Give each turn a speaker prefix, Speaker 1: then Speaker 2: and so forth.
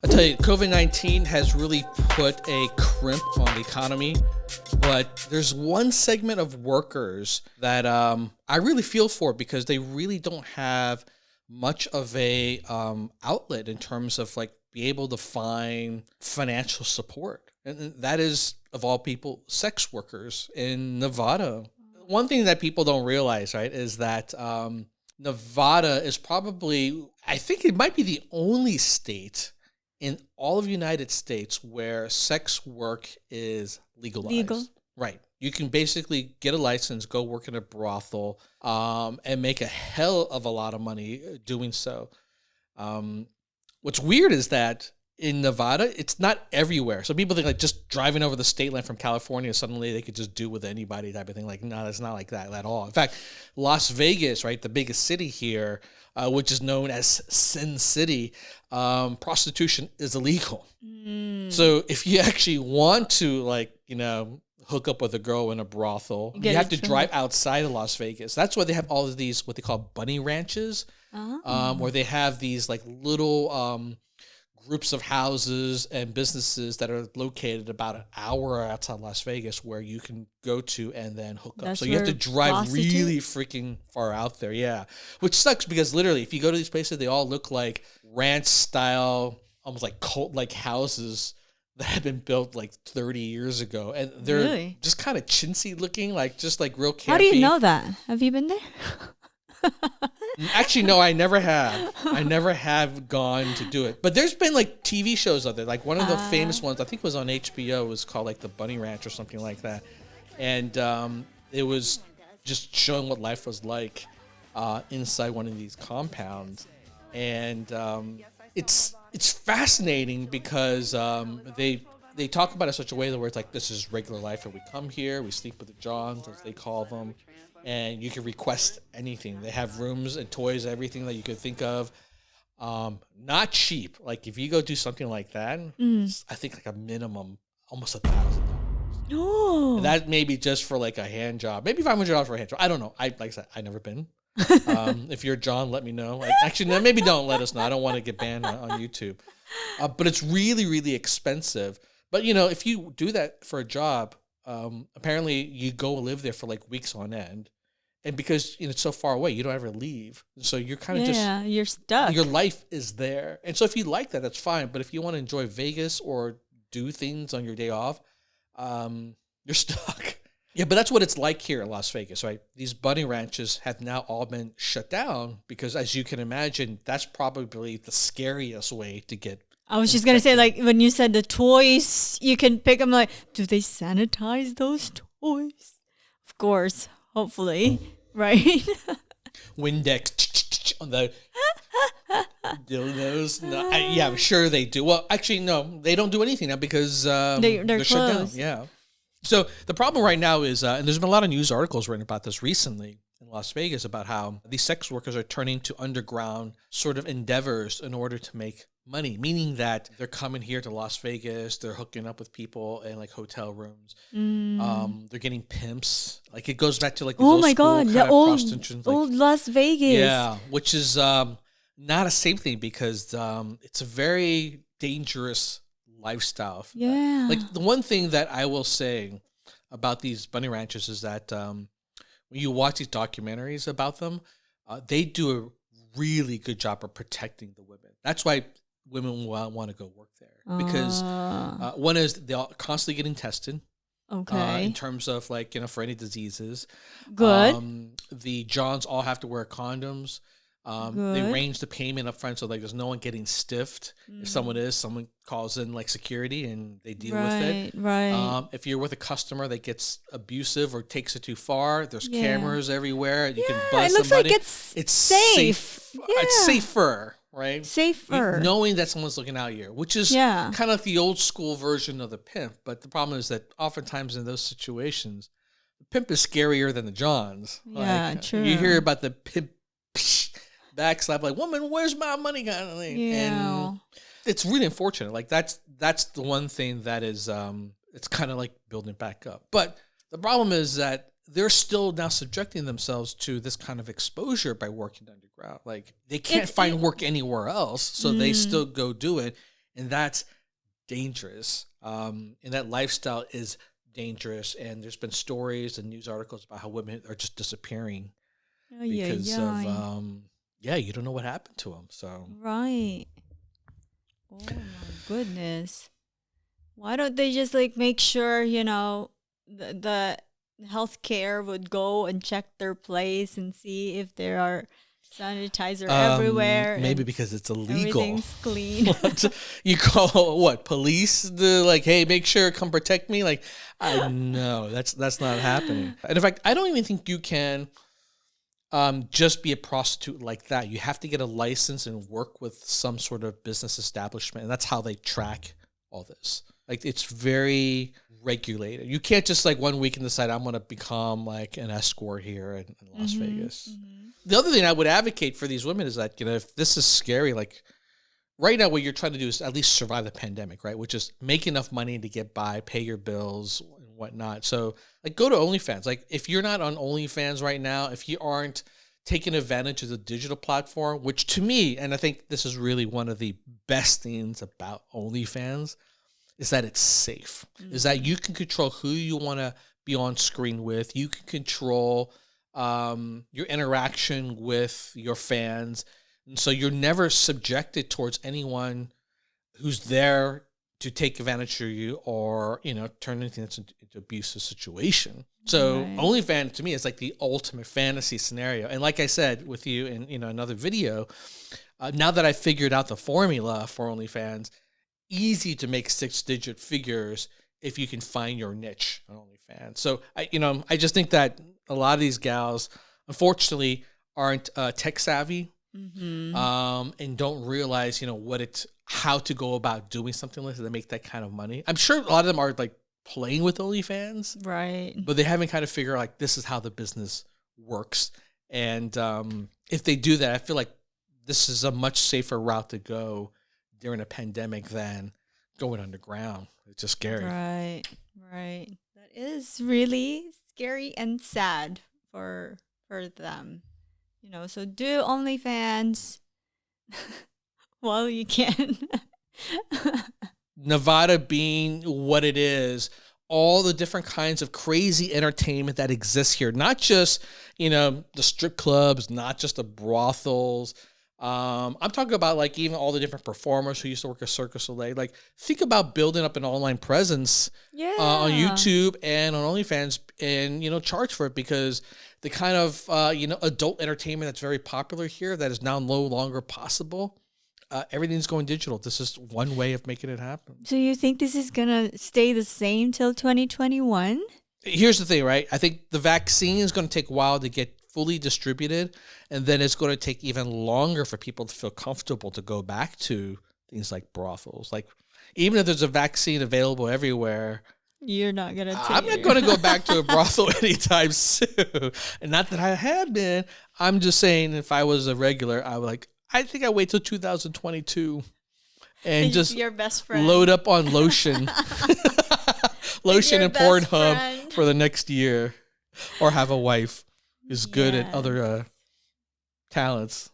Speaker 1: I tell you, COVID-19 has really put a crimp on the economy, but there's one segment of workers that I really feel for because they really don't have much of a outlet in terms of like be able to find financial support. And that is, of all people, sex workers in Nevada. One thing that people don't realize, right, is that Nevada is probably, I think it might be the only state in all of the United States where sex work is legalized.
Speaker 2: Legal.
Speaker 1: Right. You can basically get a license, go work in a brothel, and make a hell of a lot of money doing so. What's weird is that in Nevada, it's not everywhere. So people think like just driving over the state line from California, suddenly they could just do with anybody type of thing. Like, no, it's not like that at all. In fact, Las Vegas, right, the biggest city here, which is known as Sin City, prostitution is illegal. So if you actually want to, like, hook up with a girl in a brothel, you have to drive outside of Las Vegas. That's why they have all of these, what they call bunny ranches, where they have these like little groups of houses and businesses that are located about an hour outside Las Vegas where you can go to and then hook up. So you have to drive really freaking far out there. Yeah. Which sucks because literally if you go to these places, they all look like ranch style, almost like cult-like houses that have been built like 30 years ago. And they're just kind of chintzy looking, like just like real campy.
Speaker 2: How do you know that? Have you been there?
Speaker 1: Actually, no, I never have. I never have gone to do it. But there's been like TV shows out there. Like one of the famous ones, I think was on HBO, was called like The Bunny Ranch or something like that. And it was just showing what life was like inside one of these compounds. And it's fascinating because they talk about it in such a way that where it's like, this is regular life, and we come here, we sleep with the Johns, as they call them, and you can request anything. They have rooms and toys, everything that you could think of. Not cheap. Like if you go do something like that, I think like a minimum, almost $1,000.
Speaker 2: No.
Speaker 1: That may be just for like a hand job, maybe $500 for a hand job. I don't know. Like I said, I've never been. If you're John, let me know. Actually, no, maybe don't let us know. I don't want to get banned on YouTube. But it's really, really expensive. But if you do that for a job, apparently you go live there for like weeks on end, and because it's so far away, you don't ever leave. So you're kind of
Speaker 2: you're stuck.
Speaker 1: Your life is there, and so if you like that, that's fine. But if you want to enjoy Vegas or do things on your day off, you're stuck. Yeah, but that's what it's like here in Las Vegas, right? These bunny ranches have now all been shut down because, as you can imagine, that's probably the scariest way to get.
Speaker 2: I was just going to say, like, when you said the toys, you can pick them, like, do they sanitize those toys? Of course, hopefully, right?
Speaker 1: Windex on the dildos. No, I'm sure they do. Well, actually, no, they don't do anything now because they're shut down. Yeah. So the problem right now is, and there's been a lot of news articles written about this recently in Las Vegas about how these sex workers are turning to underground sort of endeavors in order to make money, meaning that they're coming here to Las Vegas, they're hooking up with people in like hotel rooms, they're getting pimps. Like it goes back to like
Speaker 2: old Las Vegas.
Speaker 1: Yeah, which is not a safe thing because it's a very dangerous lifestyle.
Speaker 2: Yeah.
Speaker 1: Like the one thing that I will say about these bunny ranches is that when you watch these documentaries about them, they do a really good job of protecting the women. That's why women want to go work there because one is they're constantly getting tested.
Speaker 2: Okay.
Speaker 1: In terms of like, for any diseases.
Speaker 2: Good.
Speaker 1: The Johns all have to wear condoms. They arrange the payment up front so like there's no one getting stiffed. If someone calls in like security and they deal with it.
Speaker 2: Right.
Speaker 1: If you're with a customer that gets abusive or takes it too far, there's cameras everywhere. You can buzz
Speaker 2: it looks
Speaker 1: somebody.
Speaker 2: like it's safe.
Speaker 1: It's safer, right?
Speaker 2: Safer.
Speaker 1: Knowing that someone's looking out here, which is kind of like the old school version of the pimp. But the problem is that oftentimes in those situations, the pimp is scarier than the Johns.
Speaker 2: Yeah, true.
Speaker 1: You hear about the pimp backslap, like, woman, where's my money kind of thing.
Speaker 2: Yeah.
Speaker 1: And it's really unfortunate. Like that's the one thing that is it's kind of like building it back up. But the problem is that they're still now subjecting themselves to this kind of exposure by working underground. Like they can't find work anywhere else, so they still go do it. And that's dangerous. And that lifestyle is dangerous. And there's been stories and news articles about how women are just disappearing
Speaker 2: Ay, ay,
Speaker 1: because of,
Speaker 2: ay.
Speaker 1: yeah, you don't know what happened to them. So,
Speaker 2: Right. Oh my goodness. Why don't they just like make sure, the healthcare would go and check their place and see if there are sanitizer everywhere
Speaker 1: maybe
Speaker 2: and
Speaker 1: because it's illegal.
Speaker 2: everything's clean.
Speaker 1: What? You call what, police? The like, hey, make sure, come protect me. Like, I know that's not happening. And in fact, I don't even think you can just be a prostitute like that. You have to get a license and work with some sort of business establishment, and that's how they track all this. Like, it's very regulated. You can't just like one week and decide I'm going to become like an escort here in Las Vegas. The other thing I would advocate for these women is that, if this is scary, like right now what you're trying to do is at least survive the pandemic, right? Which is make enough money to get by, pay your bills and whatnot. So like go to OnlyFans. Like if you're not on OnlyFans right now, if you aren't taking advantage of the digital platform, which to me, and I think this is really one of the best things about OnlyFans, is that it's safe, is that you can control who you want to be on screen with. You can control your interaction with your fans. And so you're never subjected towards anyone who's there to take advantage of you or, turn anything that's into abusive situation. So
Speaker 2: Right.
Speaker 1: OnlyFans to me is like the ultimate fantasy scenario. And like I said with you in, another video, now that I figured out the formula for OnlyFans, easy to make 6-digit figures if you can find your niche on OnlyFans. So I just think that a lot of these gals, unfortunately, aren't tech savvy, and don't realize how to go about doing something like that to make that kind of money. I'm sure a lot of them are like playing with OnlyFans,
Speaker 2: Right.
Speaker 1: but they haven't kind of figured out like this is how the business works. And if they do that, I feel like this is a much safer route to go during a pandemic than going underground. It's just scary.
Speaker 2: Right. Right. That is really scary and sad for them. So do OnlyFans while you can.
Speaker 1: Nevada being what it is, all the different kinds of crazy entertainment that exists here, not just, the strip clubs, not just the brothels. I'm talking about like even all the different performers who used to work at Cirque du Soleil. Like think about building up an online presence on YouTube and on OnlyFans and, charge for it, because the kind of, adult entertainment that's very popular here that is now no longer possible. Everything's going digital. This is one way of making it happen.
Speaker 2: So you think this is going to stay the same till 2021?
Speaker 1: Here's the thing, right? I think the vaccine is going to take a while to get fully distributed, and then it's going to take even longer for people to feel comfortable to go back to things like brothels. Like, even if there's a vaccine available everywhere,
Speaker 2: you're not going to take
Speaker 1: I'm not going to go back to a brothel anytime soon. And not that I have been. I'm just saying if I was a regular, I think I wait till 2022 and just
Speaker 2: your best friend.
Speaker 1: Load up on lotion. Lotion and Pornhub
Speaker 2: friend.
Speaker 1: for the next year, or have a wife who's good at other talents.